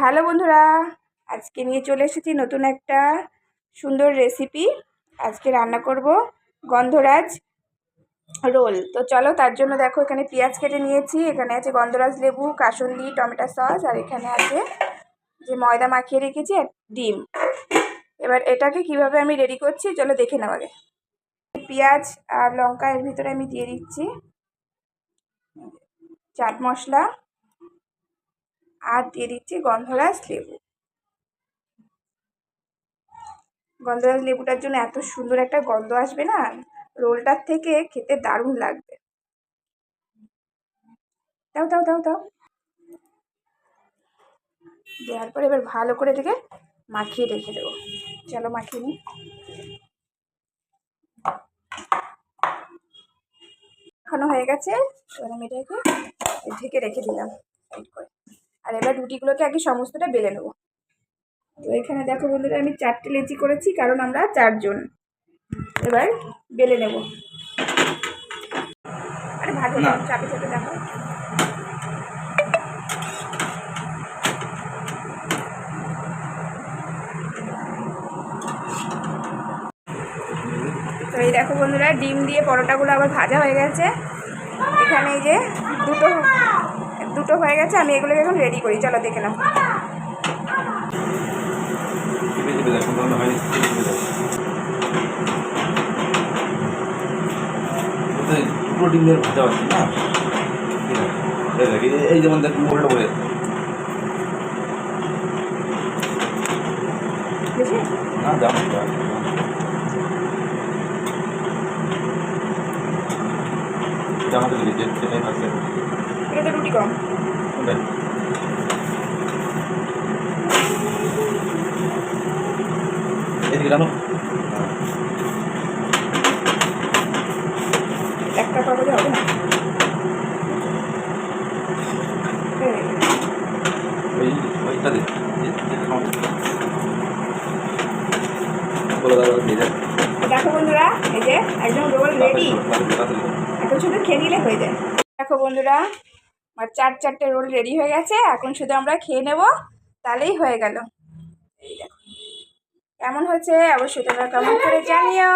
Hello বন্ধুরা, আজকে নিয়ে চলে এসেছি নতুন একটা সুন্দর রেসিপি। আজকে রান্না করব গন্ধরাজ রোল। তো চলো, তার জন্য দেখো এখানে পেঁয়াজ কেটে নিয়েছি, এখানে আছে গন্ধরাজ লেবু, কাসুন্দি, টমেটো সস, আর এখানে আছে যে ময়দা মাখিয়ে রেখেছি আর ডিম। এবার এটাকে কিভাবে আমি রেডি করছি চলো দেখে নাও। আগে পেঁয়াজ আর লঙ্কা এর ভিতরে আমি দিয়ে দিচ্ছি চাট মশলা আর দিয়ে দিচ্ছি গন্ধরাজ লেবু। গন্ধরাজ লেবুটার জন্য এত সুন্দর একটা গন্ধ আসবে না, রোলটার থেকে খেতে দারুণ লাগবে। দাও দাও দাও দাও দেওয়ার পরে এবার ভালো করে এটাকে মাখিয়ে রেখে দেবো। চলো মাখিয়ে নিই। মাখানো হয়ে গেছে, এবার আমি এটাকে ঢেকে রেখে দিলাম সাইড করে। আর এবার রুটিগুলোকে আগে সমস্তটা বেলে নেবো। তো এখানে দেখো বন্ধুরা, আমি 4টে লেচি করেছি কারণ আমরা 4 জন। এবার বেলে নেব। আরে ভাজো না, চাপে চাপে দেখো। তো এই দেখো বন্ধুরা, ডিম দিয়ে পরোটাগুলো আবার ভাজা হয়ে গেছে। এখানে এই যে দুটো হয়ে গেছে, আমি এগুলোকে এখন রেডি করি। চলো দেখে নাও। পুরো ডিমের ভাজা হচ্ছে না, এই যেমন দেখ উল্টো করে না দাম আমাদের এটা রুটি কম। এদিকে জানো একটা পাবলে হবে না। ওইটা দেখো বন্ধুরা, এই যে একদম রোল রেডি। এখন শুধু খেয়ে নিলে হয়ে যায়। দেখো বন্ধুরা, আমার 4টে রোল রেডি হয়ে গেছে। এখন শুধু আমরা খেয়ে নেব, তাহলেই হয়ে গেল। এই দেখো কেমন হয়েছে অবশ্যই তোমরা কমেন্ট করে জানিও।